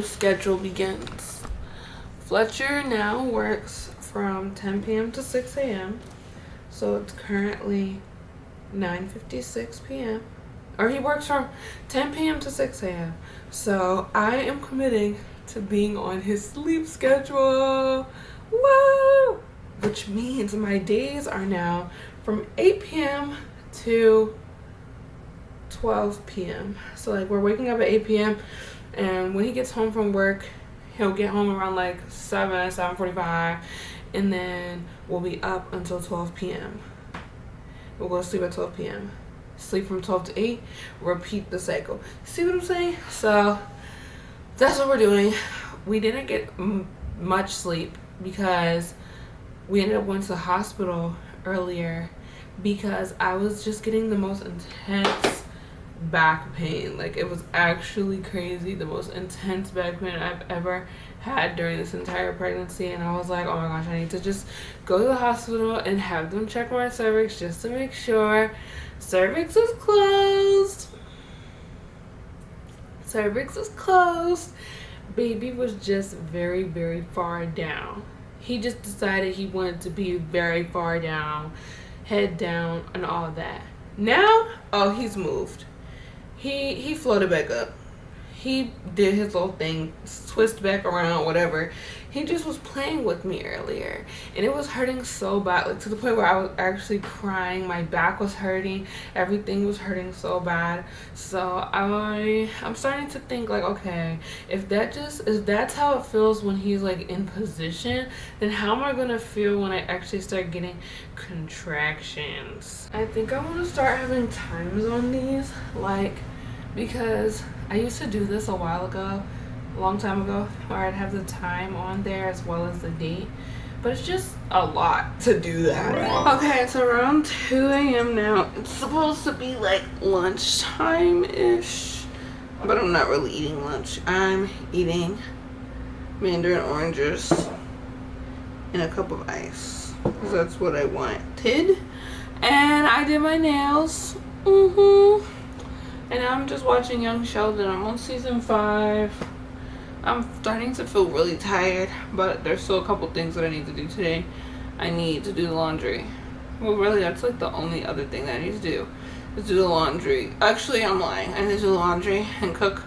schedule begins. Fletcher now works from 10 p.m. to 6 a.m. So it's currently 9:56 p.m. Or he works from 10 p.m. to 6 a.m. So I am committing to being on his sleep schedule. Woo! Which means my days are now from 8 p.m. to 12 p.m. So like we're waking up at 8 p.m. and when he gets home from work, he'll get home around like 7:45, and then we'll be up until 12 p.m. We'll go to sleep at 12 p.m. Sleep from 12 to 8, repeat the cycle. See what I'm saying? So that's what we're doing. We didn't get much sleep because we ended up going to the hospital earlier because I was just getting the most intense back pain. Like, it was actually crazy, the most intense back pain I've ever had during this entire pregnancy. And I was like, oh my gosh, I need to just go to the hospital and have them check my cervix just to make sure. Cervix is closed. Cervix is closed. Baby was just very, very far down. He just decided he wanted to be very far down, head down, and all that. Now, oh, he's moved. He floated back up. He did his little thing, twist back around, whatever. He just was playing with me earlier, and it was hurting so bad, like to the point where I was actually crying. My back was hurting. Everything was hurting so bad. So I'm starting to think like, okay, if that's how it feels when he's like in position, then how am I gonna feel when I actually start getting contractions? I think I want to start having times on these, like, because I used to do this a while ago, a long time ago, where I'd have the time on there as well as the date, but it's just a lot to do that. Okay, it's around 2 a.m. now. It's supposed to be like lunchtime-ish, but I'm not really eating lunch. I'm eating mandarin oranges and a cup of ice, because that's what I wanted. And I did my nails. And I'm just watching Young Sheldon. I'm on season 5. I'm starting to feel really tired, but there's still a couple things that I need to do today. I need to do the laundry. Well, really, that's like the only other thing that I need to do is do the laundry. Actually, I'm lying. I need to do the laundry and cook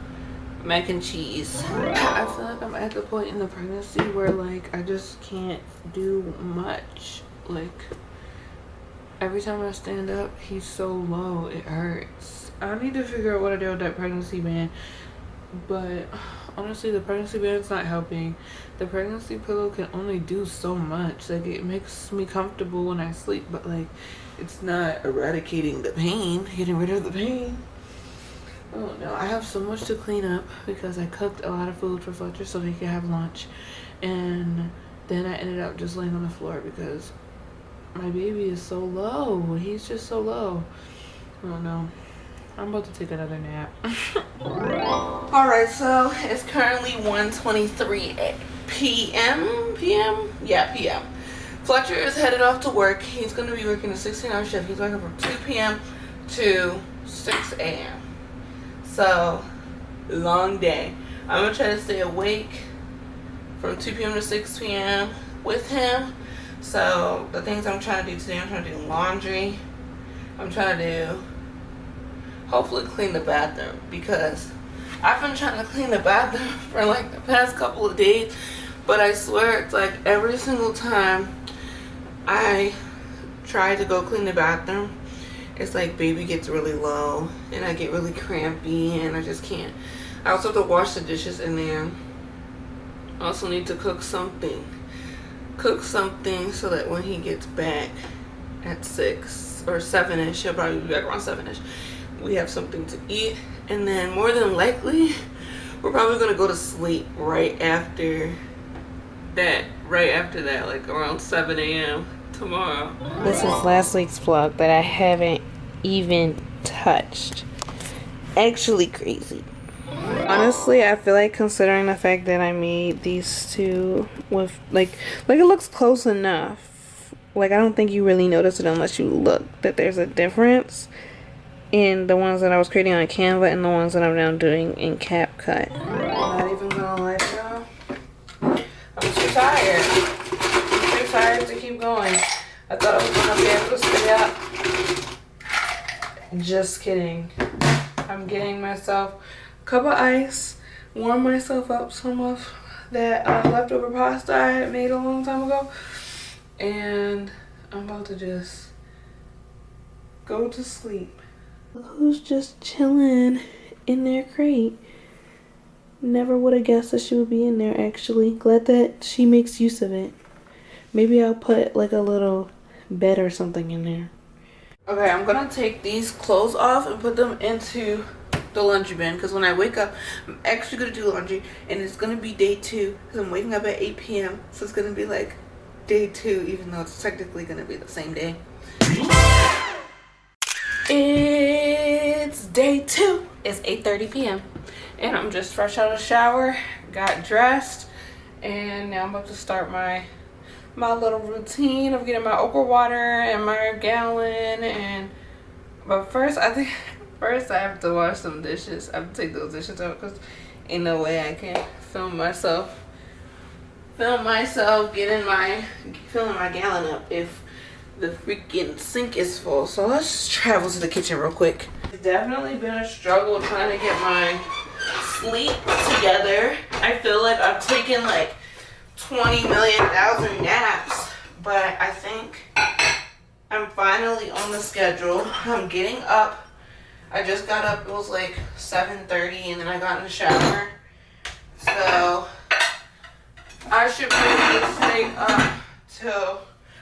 mac and cheese. I feel like I'm at the point in the pregnancy where like I just can't do much. Like, every time I stand up, he's so low, it hurts. I need to figure out what to do with that pregnancy band, but honestly, the pregnancy band's not helping. The pregnancy pillow can only do so much. Like, it makes me comfortable when I sleep, but like, it's not eradicating the pain, getting rid of the pain. Oh no, I have so much to clean up because I cooked a lot of food for Fletcher so he could have lunch, and then I ended up just laying on the floor because my baby is so low. He's just so low. Oh no. I'm about to take another nap. Alright, so it's currently 1:23 p.m. Yeah, p.m. Fletcher is headed off to work. He's going to be working a 16-hour shift. He's working from 2 p.m. to 6 a.m. So, long day. I'm going to try to stay awake from 2 p.m. to 6 p.m. with him. So, the things I'm trying to do today, I'm trying to do laundry. I'm trying to do, hopefully, clean the bathroom, because I've been trying to clean the bathroom for like the past couple of days, but I swear it's like every single time I try to go clean the bathroom, it's like baby gets really low and I get really crampy and I just can't. I also have to wash the dishes in there. I also need to cook something so that when he gets back at 6 or 7ish, he'll probably be back around 7ish, we have something to eat. And then more than likely we're probably gonna go to sleep right after that, like around 7 a.m. tomorrow. This is last week's vlog that I haven't even touched. Actually crazy. Honestly, I feel like, considering the fact that I made these two with like it looks close enough. Like, I don't think you really notice it unless you look, that there's a difference in the ones that I was creating on Canva and the ones that I'm now doing in CapCut. I'm not even gonna lie tired. I'm too tired to keep going. I thought I was gonna be able to stay up. Just kidding. I'm getting myself a cup of ice, warm myself up some of that leftover pasta I had made a long time ago, and I'm about to just go to sleep. Look who's just chilling in their crate. Never would have guessed that she would be in there, actually. Glad that she makes use of it. Maybe I'll put like a little bed or something in there. Okay, I'm gonna take these clothes off and put them into the laundry bin, because when I wake up, I'm actually gonna do laundry, and it's gonna be day 2 because I'm waking up at 8 p.m. So it's gonna be like day 2, even though it's technically gonna be the same day. It's day 2. It's 8:30 p.m. and I'm just fresh out of the shower, got dressed, and now I'm about to start my little routine of getting my okra water and my gallon. But first I have to wash some dishes. I have to take those dishes out because ain't no way I can film myself filling my gallon up if the freaking sink is full. So let's travel to the kitchen real quick. It's definitely been a struggle trying to get my sleep together. I feel like I've taken like 20 million thousand naps, but I think I'm finally on the schedule. I'm getting up. I just got up. It was like 7:30, and then I got in the shower. So I should be able to stay up till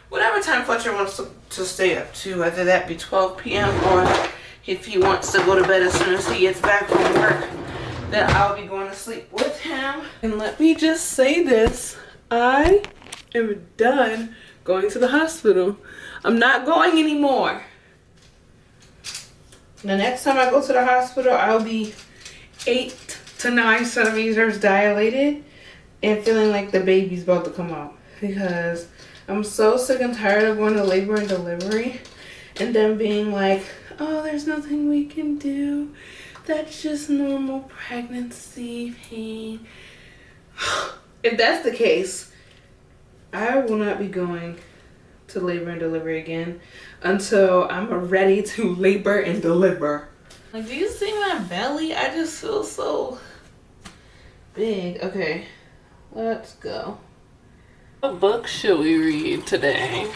whatever time Fletcher wants to stay up to, whether that be 12 p.m. or if he wants to go to bed as soon as he gets back from work, then I'll be going to sleep with him. And let me just say this. I am done going to the hospital. I'm not going anymore. The next time I go to the hospital, I'll be 8 to 9 centimeters dilated and feeling like the baby's about to come out, because I'm so sick and tired of going to labor and delivery and then being like, oh, there's nothing we can do. That's just normal pregnancy pain. If that's the case, I will not be going to labor and delivery again until I'm ready to labor and deliver. Like, do you see my belly? I just feel so big. Okay, let's go. What book should we read today?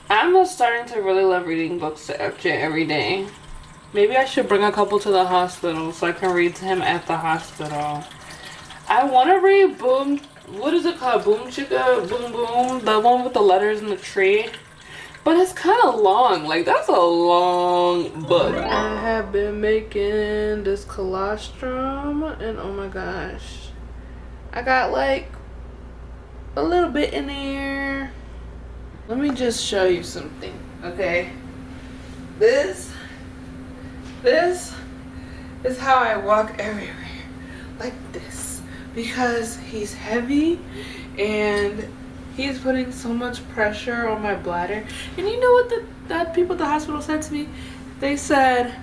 I'm starting to really love reading books to FJ every day. Maybe I should bring a couple to the hospital so I can read to him at the hospital. I want to read what is it called? Boom Chicka, Boom Boom, the one with the letters in the tree. But it's kind of long. Like, that's a long book. I have been making this colostrum, and oh my gosh, I got like a little bit in there. Let me just show you something, okay? This is how I walk everywhere, like this, because he's heavy and he's putting so much pressure on my bladder. And you know what the people at the hospital said to me? They said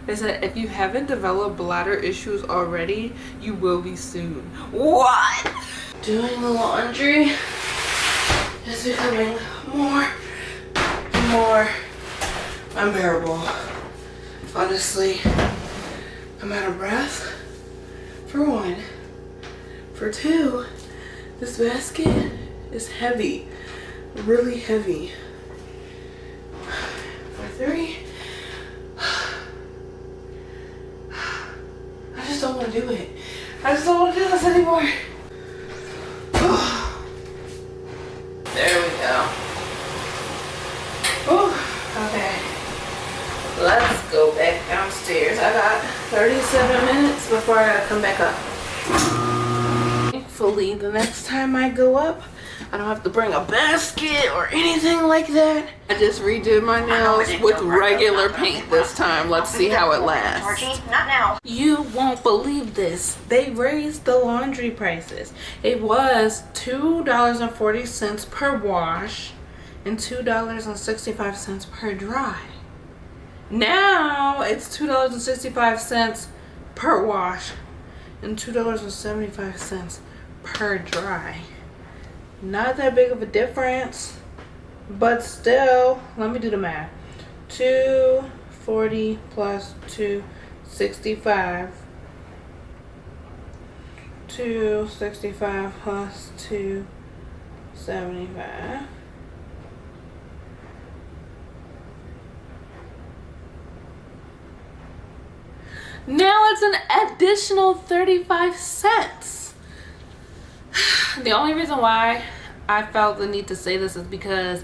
if you haven't developed bladder issues already, you will be soon. What? Doing the laundry is becoming more and more unbearable. Honestly, I'm out of breath, for one. For two, this basket is heavy, really heavy. For three, I just don't want to do it. I just don't want to do this anymore. There we go. Whew. Okay. Let's go back downstairs. I got 37 minutes before I gotta come back up. Thankfully, the next time I go up, I don't have to bring a basket or anything like that. I just redid my nails with regular paint this time. Let's see how it lasts. Georgie, not now. You won't believe this. They raised the laundry prices. It was $2.40 per wash and $2.65 per dry. Now it's $2.65 per wash and $2.75 per dry. Not that big of a difference, but still, let me do the math. 240 plus 265. 265 plus 275. Now it's an additional 35 cents. The only reason why I felt the need to say this is because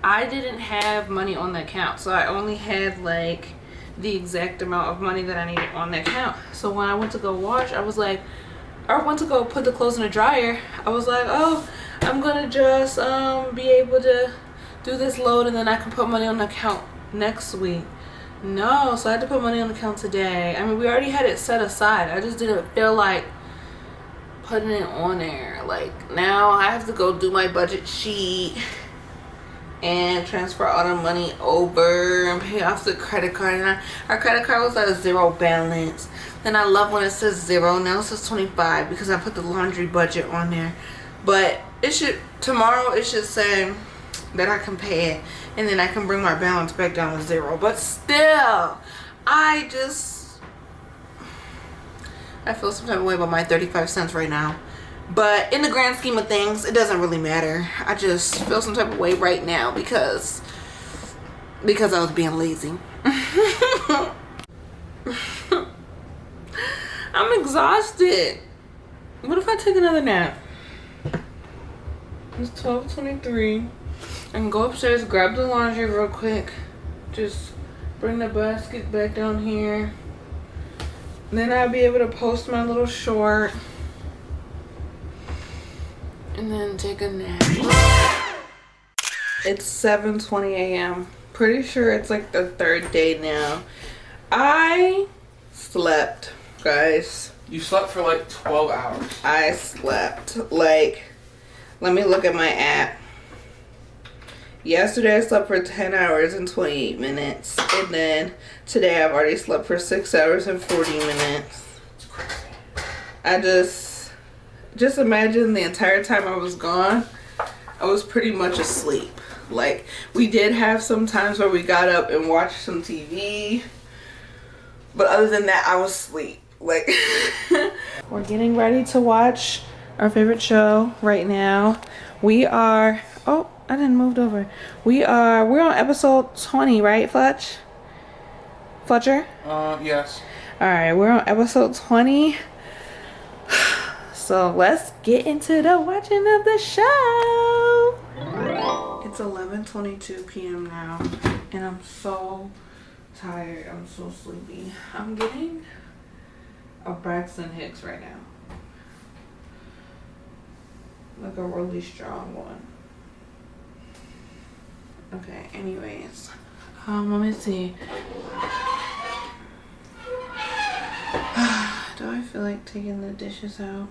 I didn't have money on the account. So I only had like the exact amount of money that I needed on the account. So when I went to go wash, I was like, or went to go put the clothes in the dryer, I was like, oh, I'm gonna just be able to do this load and then I can put money on the account next week. No, so I had to put money on the account today. I mean, we already had it set aside. I just didn't feel like putting it on there. Like, now I have to go do my budget sheet and transfer all the money over and pay off the credit card. And our credit card was at a 0 balance. Then I love when it says 0. Now it says 25 because I put the laundry budget on there. But it should, tomorrow it should say that I can pay it. And then I can bring my balance back down to 0. But still, I feel some type of way about my 35 cents right now. But in the grand scheme of things, it doesn't really matter. I just feel some type of way right now because I was being lazy. I'm exhausted. What if I take another nap? It's 12:23. I can go upstairs, grab the laundry real quick. Just bring the basket back down here. Then I'll be able to post my little short. And then take a nap. It's 7:20 a.m. Pretty sure it's like the 3rd day now. I slept, guys. You slept for like 12 hours. I slept. Like, let me look at my app. Yesterday I slept for 10 hours and 28 minutes. And then today I've already slept for 6 hours and 40 minutes. It's crazy. I just imagine the entire time I was gone, I was pretty much asleep. Like, we did have some times where we got up and watched some TV. But other than that, I was asleep. Like, we're getting ready to watch our favorite show right now. We are, oh, I didn't move over. We're on episode 20, right, Fletcher? Yes. Alright, we're on episode 20. So let's get into the watching of the show. It's 11:22 p.m. now, and I'm so tired. I'm so sleepy. I'm getting a Braxton Hicks right now. Like a really strong one. Okay, anyways. Let me see. Do I feel like taking the dishes out?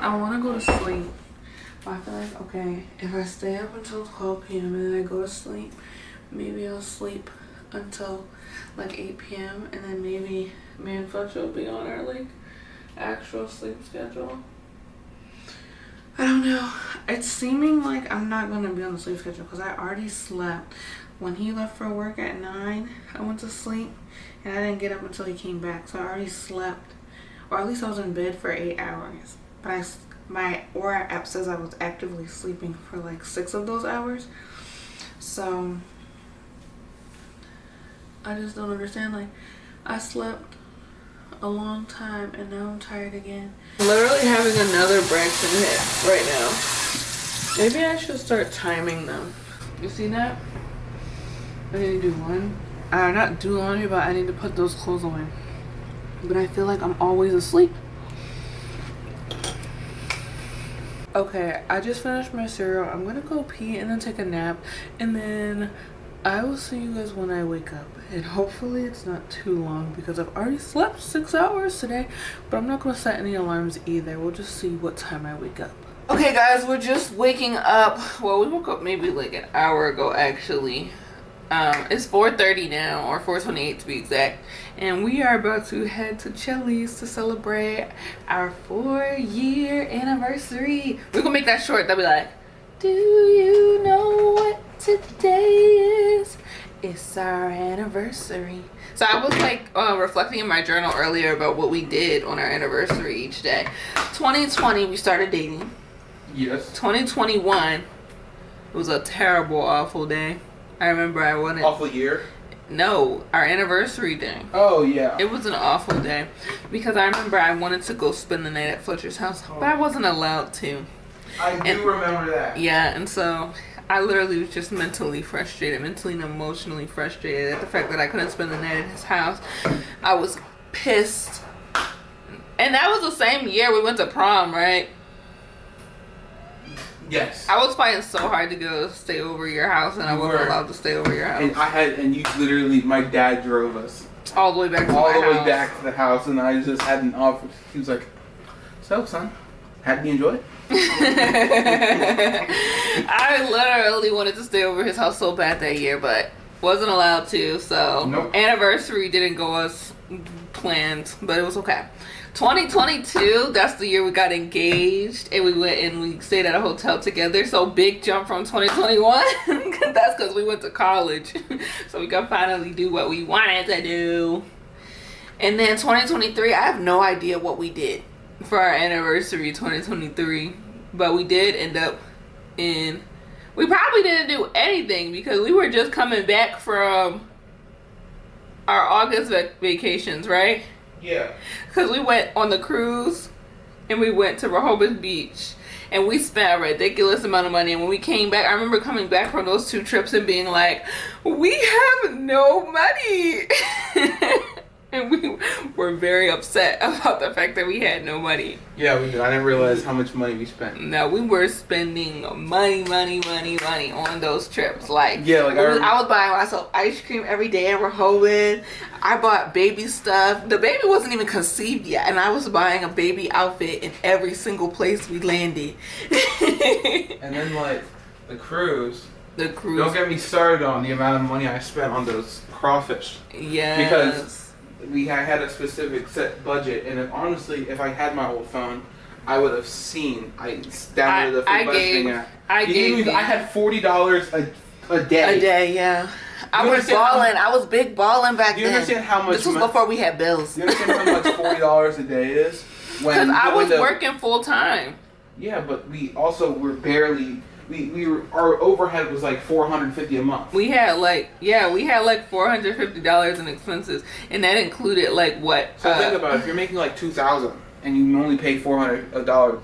I want to go to sleep. But I feel like, okay, if I stay up until 12 p.m. and then I go to sleep, maybe I'll sleep until like 8 p.m. and then maybe me and Fletcher will be on our like actual sleep schedule. I don't know. It's seeming like I'm not going to be on the sleep schedule because I already slept. When he left for work at 9, I went to sleep and I didn't get up until he came back. So I already slept, or at least I was in bed for 8 hours. But my Aura app says I was actively sleeping for like 6 of those hours. So I just don't understand. Like, I slept a long time and now I'm tired again. I'm literally having another Braxton hit right now. Maybe I should start timing them. You see that? I need to do one. Not do laundry, but I need to put those clothes away. But I feel like I'm always asleep. Okay, I just finished my cereal. I'm gonna go pee and then take a nap. And then I will see you guys when I wake up. And hopefully it's not too long because I've already slept 6 hours today. But I'm not gonna set any alarms either. We'll just see what time I wake up. Okay guys, we're just waking up. Well, we woke up maybe like an hour ago actually. It's 4:30 now, or 4:28 to be exact, and we are about to head to Chili's to celebrate our 4-year anniversary. We're gonna make that short. They'll be like, do you know what today is? It's our anniversary. So I was like reflecting in my journal earlier about what we did on our anniversary each day. 2020 we started dating. Yes. 2021 was a terrible, awful day. I remember I wanted... Awful year? No, our anniversary day. Oh, yeah. It was an awful day. Because I remember I wanted to go spend the night at Fletcher's house, but I wasn't allowed to. I do remember that. Yeah, and so I literally was just mentally frustrated, mentally and emotionally frustrated at the fact that I couldn't spend the night at his house. I was pissed. And that was the same year we went to prom, right? Yes. I was fighting so hard to go stay over your house, and I wasn't allowed to stay over your house. And you literally, my dad drove us all the way back to all my the way house. back to the house, and I just had an offer. He was like, "So, son, how did you enjoy it?" I literally wanted to stay over his house so bad that year, but wasn't allowed to. So nope. Anniversary didn't go as planned, but it was okay. 2022, that's the year we got engaged, and we went and we stayed at a hotel together. So big jump from 2021. That's because we went to college, so we could finally do what we wanted to do. And then 2023, I have no idea what we did for our anniversary 2023, but we did end up in... We probably didn't do anything because we were just coming back from our August vacations, right? Yeah. Because we went on the cruise and we went to Rehoboth Beach and we spent a ridiculous amount of money. And when we came back, I remember coming back from those 2 trips and being like, we have no money. And we were very upset about the fact that we had no money. Yeah, we did. I didn't realize how much money we spent. No, we were spending money on those trips. Like, yeah, like I was buying myself ice cream every day in Rehoboth. I bought baby stuff. The baby wasn't even conceived yet, and I was buying a baby outfit in every single place we landed. And then, like, the cruise. Don't get me started on the amount of money I spent on those crawfish. Yeah. Because I had a specific set budget, and honestly, if I had my old phone, I would have seen. I downloaded the free budgeting app. I had $40 a day. A day, yeah. I was balling. I was big balling back then. Do you understand how much? This was before we had bills. Do you understand how much $40 a day is? Because I was working full time. Yeah, but we also were barely. Our overhead was like $450 a month. We had like $450 in expenses, and that included like what? So think about it. If you're making like $2,000 and you only pay $400,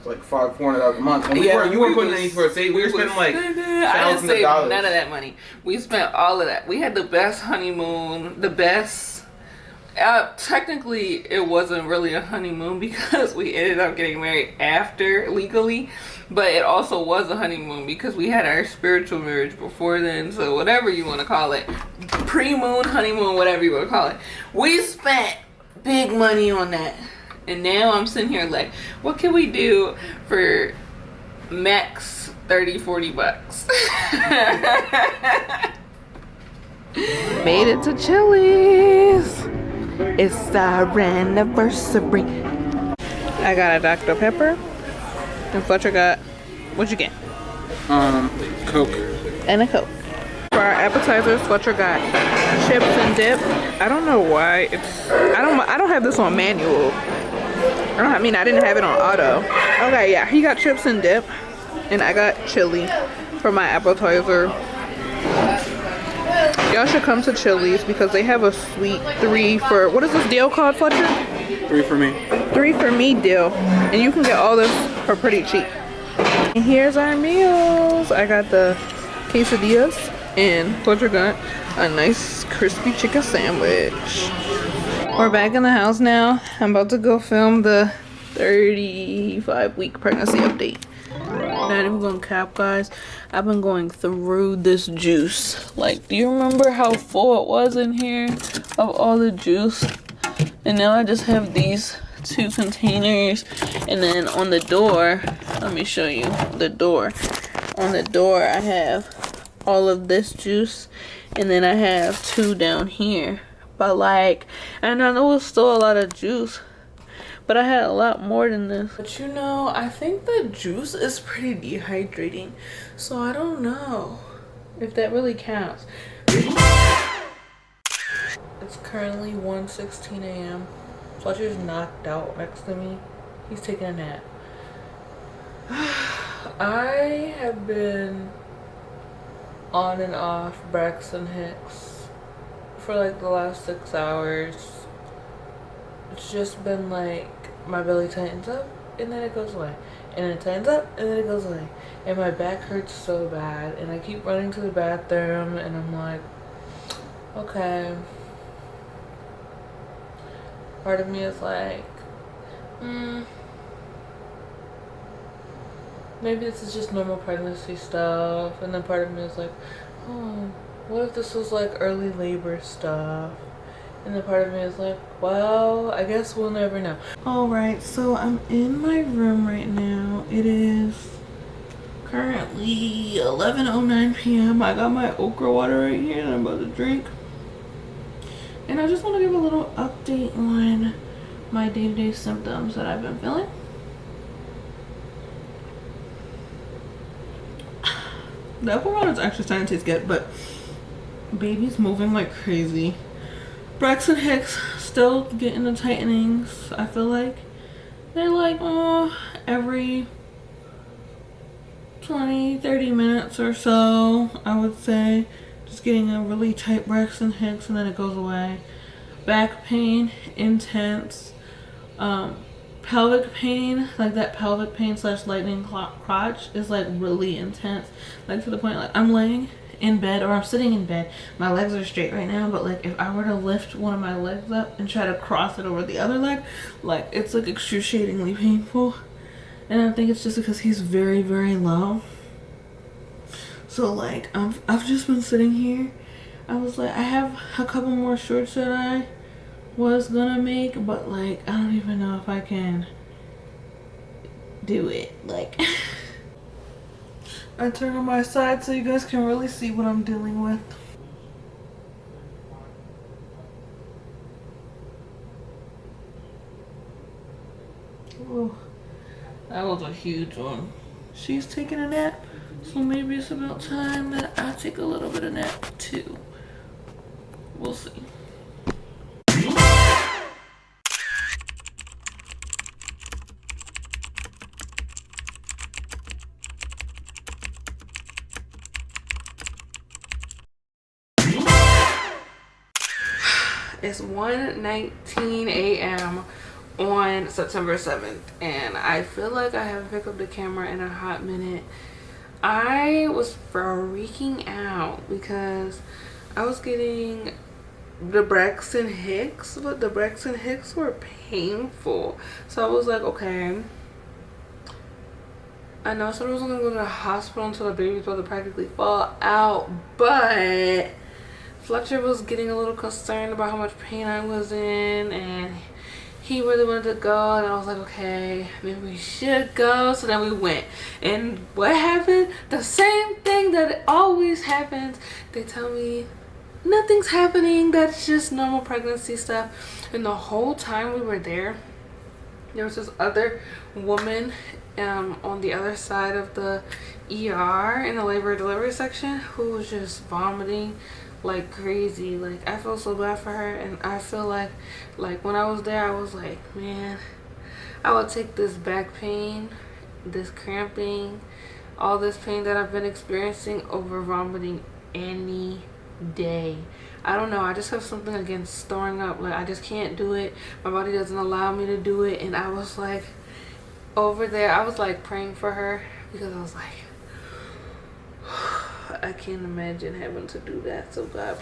like $400 a month, and you weren't putting anything for a save. We were spending like thousands of dollars. None of that money. We spent all of that. We had the best honeymoon. The best. Technically, it wasn't really a honeymoon because we ended up getting married after legally, but it also was a honeymoon because we had our spiritual marriage before then. So whatever you want to call it, pre-moon, honeymoon, whatever you want to call it, we spent big money on that. And now I'm sitting here like, what can we do for max $30-40? Made it to Chili's. It's our anniversary. I got a Dr. Pepper. And Fletcher got, what'd you get? Coke. And a Coke. For our appetizers, Fletcher got chips and dip. I don't know why I don't have this on manual. I didn't have it on auto. Okay, yeah, he got chips and dip. And I got chili for my appetizer. Y'all should come to Chili's because they have a sweet 3 for, what is this deal called, Fletcher? 3 for me. 3 for me deal. And you can get all this for pretty cheap. And here's our meals. I got the quesadillas and Fletcher got a nice crispy chicken sandwich. We're back in the house now. I'm about to go film the 35-week pregnancy update. Not even gonna cap, guys. I've been going through this juice. Like, do you remember how full it was in here of all the juice? And now I just have these 2 containers. And then on the door, let me show you the door. On the door, I have all of this juice, and then I have 2 down here. But like, and I know it's still a lot of juice, but I had a lot more than this. But you know, I think the juice is pretty dehydrating, so I don't know if that really counts. It's currently 1:16 a.m. Fletcher's knocked out next to me. He's taking a nap. I have been on and off Braxton Hicks for like the last 6 hours. It's just been like my belly tightens up and then it goes away, and then it tightens up and then it goes away, and my back hurts so bad, and I keep running to the bathroom, and I'm like, okay. Part of me is like, maybe this is just normal pregnancy stuff, and then part of me is like, oh, what if this was like early labor stuff? And then part of me is like, well, I guess we'll never know. Alright, so I'm in my room right now. It is currently 11:09 p.m. I got my okra water right here and I'm about to drink. And I just want to give a little update on my day-to-day symptoms that I've been feeling. The apple water is actually starting to taste good, but baby's moving like crazy. Braxton Hicks still getting the tightenings. I feel like they're like, every 20-30 minutes or so, I would say. Just getting a really tight Braxton Hicks and then it goes away. Back pain, intense. Pelvic pain, like that pelvic pain / lightning crotch is like really intense. Like to the point like I'm laying in bed or I'm sitting in bed. My legs are straight right now, but like if I were to lift one of my legs up and try to cross it over the other leg, like it's like excruciatingly painful. And I think it's just because he's very, very low. So like I've just been sitting here. I was like, I have a couple more shorts that I was gonna make, but like I don't even know if I can do it. Like I turn on my side so you guys can really see what I'm dealing with. Oh, that was a huge one. She's taking a nap, so maybe it's about time that I take a little bit of nap too. We'll see. It's 1:19 a.m. on September 7th, and I feel like I haven't picked up the camera in a hot minute. I was freaking out because I was getting the Braxton Hicks, but the Braxton Hicks were painful. So I was like, okay, I know I said I wasn't gonna go to the hospital until the baby's about to practically fall out, but Fletcher was getting a little concerned about how much pain I was in, and he really wanted to go, and I was like, okay, maybe we should go. So then we went, and what happened? The same thing that always happens. They tell me nothing's happening, that's just normal pregnancy stuff. And the whole time we were there, there was this other woman on the other side of the ER in the labor and delivery section who was just vomiting like crazy. Like I feel so bad for her, and I feel like when I was there I was like, man, I would take this back pain, this cramping, all this pain that I've been experiencing over vomiting any day. I don't know, I just have something against throwing up. Like I just can't do it, my body doesn't allow me to do it. And I was like over there, I was like praying for her because I was like, I can't imagine having to do that. So God,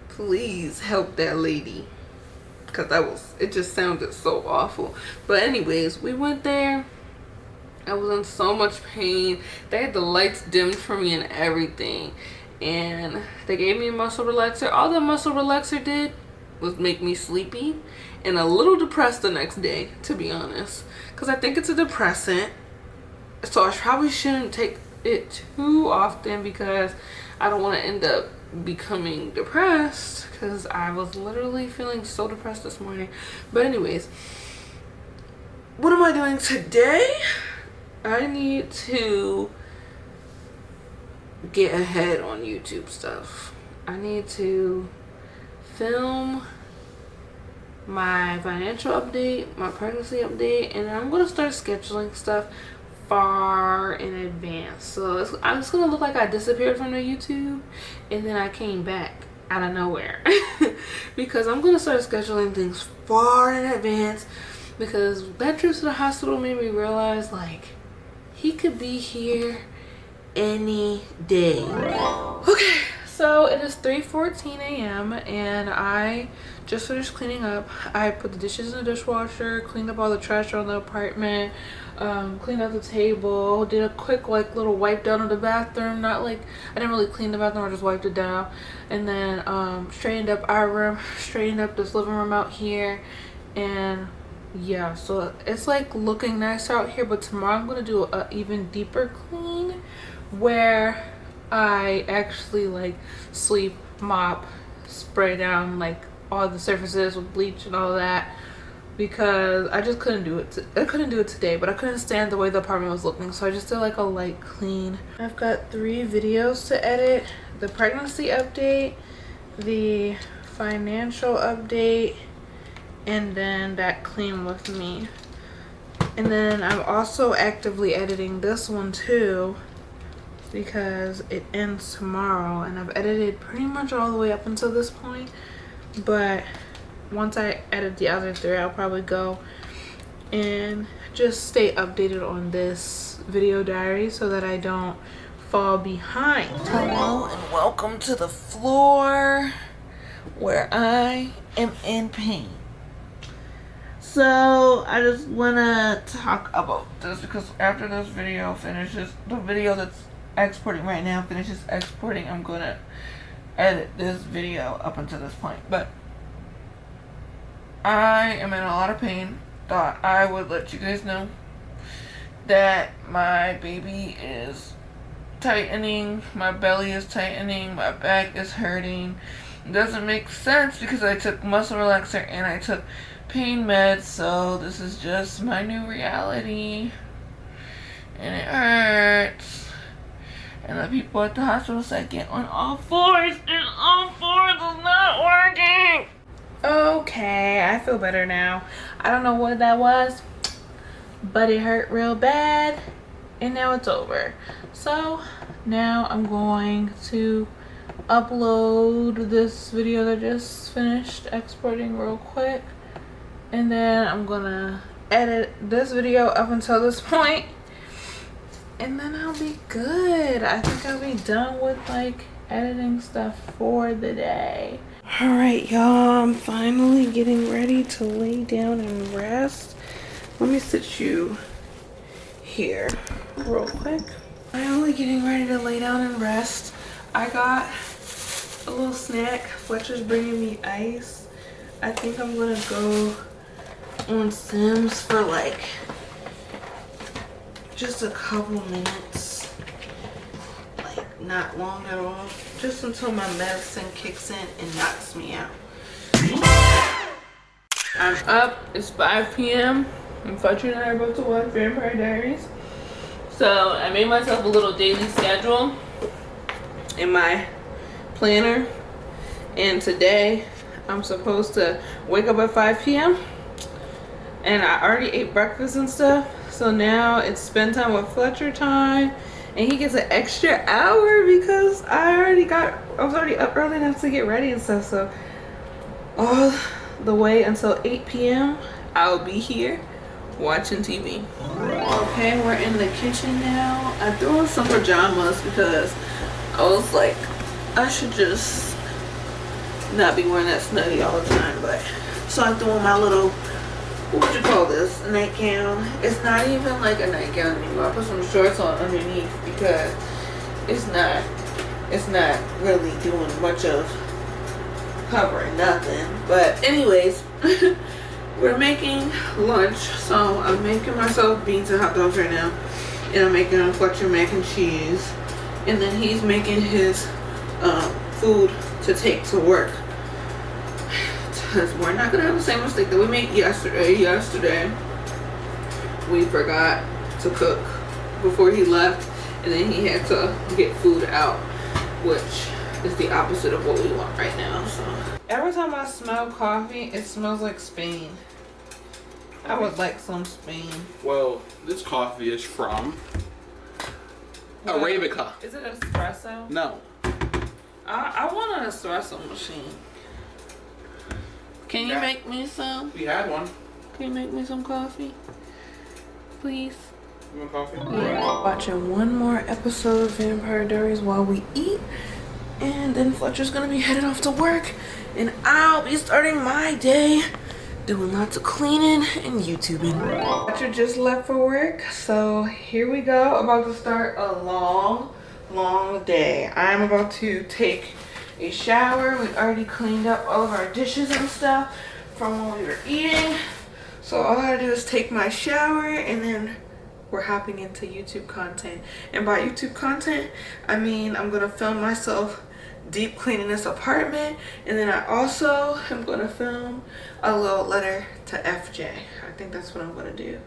please help that lady, because it just sounded so awful. But anyways, we went there. I was in so much pain. They had the lights dimmed for me and everything, and they gave me a muscle relaxer. All the muscle relaxer did was make me sleepy and a little depressed the next day, to be honest, because I think it's a depressant. So I probably shouldn't take it too often because I don't want to end up becoming depressed, because I was literally feeling so depressed this morning. But anyways, what am I doing today? I need to get ahead on YouTube stuff. I need to film my financial update, my pregnancy update, and I'm gonna start scheduling stuff far in advance. So I'm just gonna look like I disappeared from the YouTube and then I came back out of nowhere because I'm gonna start scheduling things far in advance, because that trip to the hospital made me realize, like, he could be here any day. Okay, so it is 3:14 a.m. and I just finished cleaning up. I put the dishes in the dishwasher, cleaned up all the trash around the apartment, cleaned up the table, did a quick like little wipe down of the bathroom. Not like, I didn't really clean the bathroom, I just wiped it down. And then straightened up our room, straightened up this living room out here. And yeah, so it's like looking nice out here. But tomorrow I'm gonna do a even deeper clean where I actually like sweep, mop, spray down like all the surfaces with bleach and all that, because I just couldn't do it. I couldn't do it today, but I couldn't stand the way the apartment was looking, so I just did like a light clean. I've got 3 videos to edit: the pregnancy update, the financial update, and then that clean with me. And then I'm also actively editing this one too, because it ends tomorrow, and I've edited pretty much all the way up until this point. But once I edit the other 3, I'll probably go and just stay updated on this video diary so that I don't fall behind. Hello and welcome to the floor where I am in pain. So I just want to talk about this because after this video finishes, the video that's exporting right now finishes exporting, I'm going to edit this video up until this point. But I am in a lot of pain. Thought I would let you guys know that my baby is tightening, my belly is tightening, my back is hurting. It doesn't make sense because I took muscle relaxer and I took pain meds, so this is just my new reality and it hurts. And the people at the hospital said get on all 4s, and all 4s is not working. Okay, I feel better now. I don't know what that was, but it hurt real bad, and now it's over. So now I'm going to upload this video that I just finished exporting real quick, and then I'm gonna edit this video up until this point, and then I'll be good. I think I'll be done with like editing stuff for the day. All right, y'all, I'm finally getting ready to lay down and rest. Let me sit you here real quick. Finally getting ready to lay down and rest. I got a little snack. Fletcher's bringing me ice. I think I'm gonna go on Sims for like just a couple minutes, like not long at all, just until my medicine kicks in and knocks me out. I'm up. It's 5 p.m. and Fletcher and I are about to watch Vampire Diaries. So I made myself a little daily schedule in my planner, and today I'm supposed to wake up at 5 p.m. and I already ate breakfast and stuff, so now it's spend time with Fletcher time, and he gets an extra hour because I was already up early enough to get ready and stuff. So all the way until 8 p.m. I'll be here watching TV. Okay, we're in the kitchen now. I threw on some pajamas because I was like, I should just not be wearing that snuggie all the time. But so I threw on my little, what would you call this, nightgown. It's not even like a nightgown anymore. I put some shorts on underneath because it's not really doing much of covering nothing. But anyways, we're making lunch, so I'm making myself beans and hot dogs right now, and I'm making Fletcher mac and cheese, and then he's making his food to take to work. Because we're not gonna have the same mistake that we made yesterday. We forgot to cook before he left, and then he had to get food out, which is the opposite of what we want right now. So every time I smell coffee, it smells like Spain. I would like some Spain. Well, this coffee is from Arabica. Is it espresso? No. I want an espresso machine. Can you make me some? We had one. Can you make me some coffee? Please? You want coffee? Yeah. Watching one more episode of Vampire Diaries while we eat. And then Fletcher's gonna be headed off to work. And I'll be starting my day doing lots of cleaning and YouTubing. Fletcher just left for work. So here we go. About to start a long day. I'm about to take a shower. We already cleaned up all of our dishes and stuff from when we were eating. So all I gotta do is take my shower, and then we're hopping into YouTube content. And by YouTube content, I mean I'm gonna film myself deep cleaning this apartment, and then I also am gonna film a little letter to FJ. I think that's what I'm gonna do.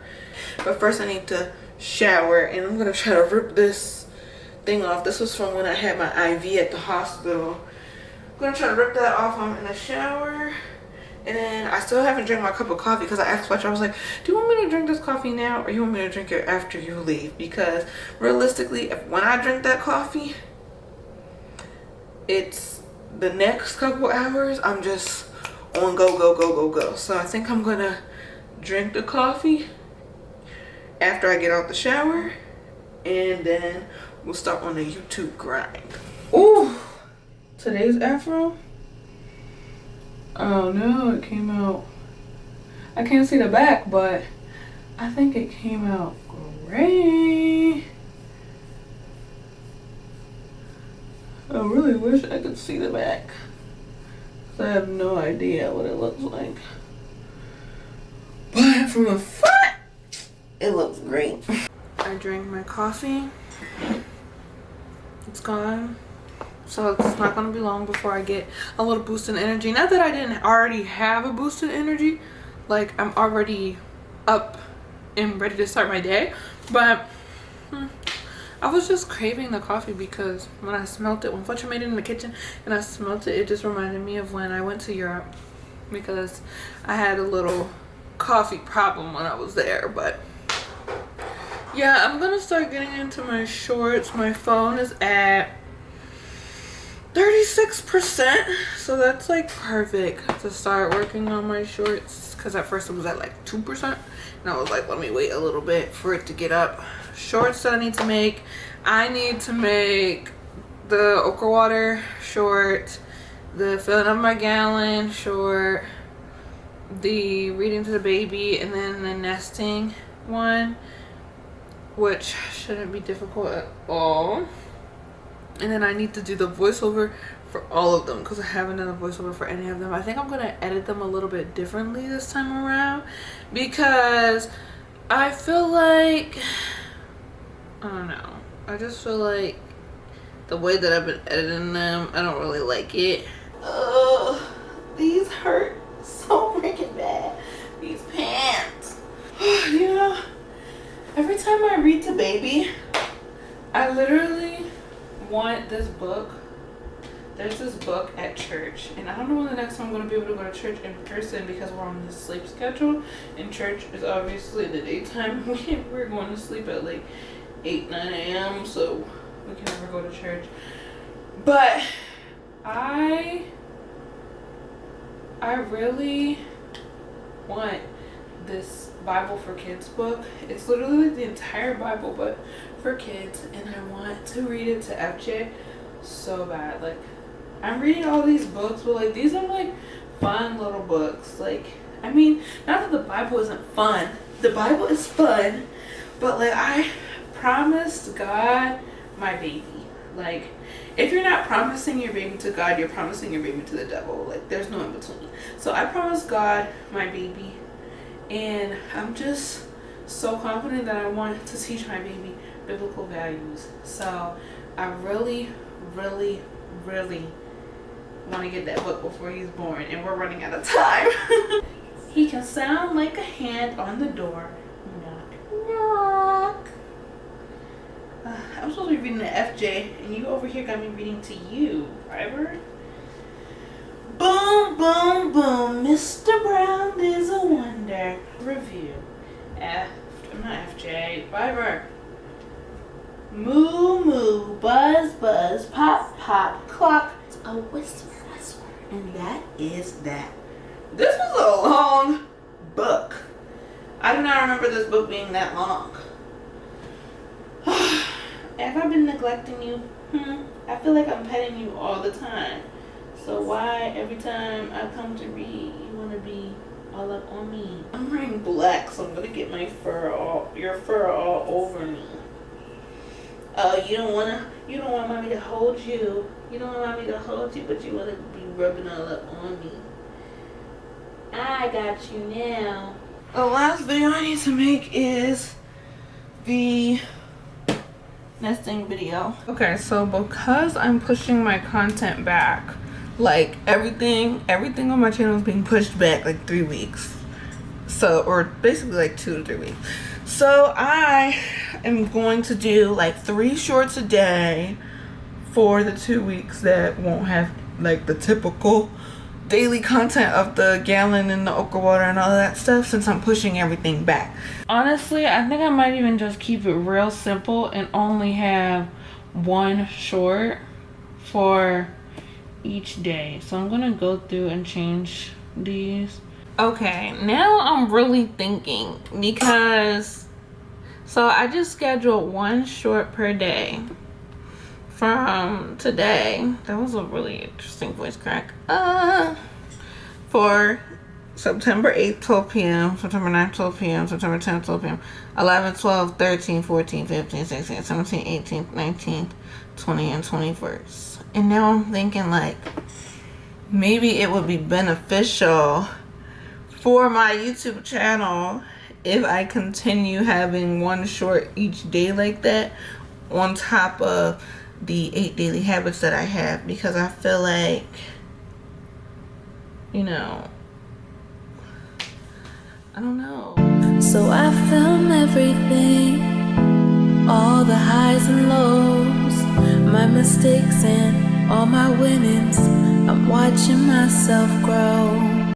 But first I need to shower, and I'm gonna try to rip this thing off. This was from when I had my IV at the hospital. I'm gonna try to rip that off while I'm in the shower. And then I still haven't drank my cup of coffee because I asked Fletcher, I was like, do you want me to drink this coffee now, or you want me to drink it after you leave? Because realistically, when I drink that coffee, it's the next couple hours I'm just on go. So I think I'm gonna drink the coffee after I get out the shower, and then we'll start on the YouTube grind. Ooh, today's afro. Oh no, it came out. I can't see the back, but I think it came out great. I really wish I could see the back, 'cause I have no idea what it looks like. But from the front, it looks great. I drank my coffee. It's gone. So it's not going to be long before I get a little boost in energy. Not that I didn't already have a boost in energy. Like, I'm already up and ready to start my day. But I was just craving the coffee because when I smelt it, when Fletcher made it in the kitchen and I smelt it, it just reminded me of when I went to Europe. Because I had a little coffee problem when I was there. But yeah, I'm going to start getting into my shorts. My phone is at 36%, so that's like perfect to start working on my shorts, because at first it was at like 2%, and I was like, let me wait a little bit for it to get up. Shorts that I need to make, I need to make the okra water short, the filling up my gallon short, the reading to the baby, and then the nesting one, which shouldn't be difficult at all. And then I need to do the voiceover for all of them, because I haven't done a voiceover for any of them. I think I'm going to edit them a little bit differently this time around, because I feel like, I don't know, I just feel like the way that I've been editing them, I don't really like it. These hurt so freaking bad. These pants. Yeah. Every time I read to baby, I literally want this book. There's this book at church, and I don't know when the next time I'm going to be able to go to church in person, because we're on this sleep schedule, and church is obviously the daytime. We're going to sleep at like 8-9 a.m. so we can never go to church. But I really want this Bible for Kids book. It's literally the entire Bible but for kids, and I want to read it to FJ so bad. Like, I'm reading all these books, but like, these are like fun little books. Like, I mean, not that the Bible isn't fun, the Bible is fun, but like, I promised God my baby. Like, if you're not promising your baby to God, you're promising your baby to the devil. Like, there's no in between. So I promised God my baby, and I'm just so confident that I want to teach my baby biblical values. So I really, really, really want to get that book before he's born, and we're running out of time. He can sound like a hand on the door. Knock, knock. I'm supposed to be reading to FJ, and you over here got me reading to you, Fiverr. Boom, boom, boom. Mr. Brown is a wonder. Review. Not FJ. Fiverr. Moo, moo. Buzz, buzz. Pop, pop. Clock. It's a whisper. And that is that. This was a long book. I do not remember this book being that long. Have I been neglecting you? I feel like I'm petting you all the time. So why every time I come to read, you want to be all up on me? I'm wearing black, so I'm gonna get my your fur all over me. Oh, you don't want mommy to hold you. You don't want mommy to hold you, but you want to be rubbing all up on me. I got you now. The last video I need to make is the nesting video. Okay, so because I'm pushing my content back, like everything on my channel is being pushed back like 3 weeks. So, or basically like 2 to 3 weeks. So I am going to do like 3 shorts a day for the 2 weeks that won't have like the typical daily content of the gallon and the okra water and all that stuff, since I'm pushing everything back. Honestly, I think I might even just keep it real simple and only have 1 short for each day. So I'm gonna go through and change these. Okay, now I'm really thinking, because so I just scheduled 1 short per day from today. That was a really interesting voice crack. For September 8th, 12 p.m., September 9th, 12 p.m., September 10th, 12 p.m., 11, 12, 13, 14, 15, 16, 17, 18, 19, 20, and 21st. And now I'm thinking like maybe it would be beneficial for my YouTube channel if I continue having 1 short each day like that on top of the 8 daily habits that I have, because I feel like, you know, I don't know. So I film everything, all the highs and lows, my mistakes and all my winnings. I'm watching myself grow.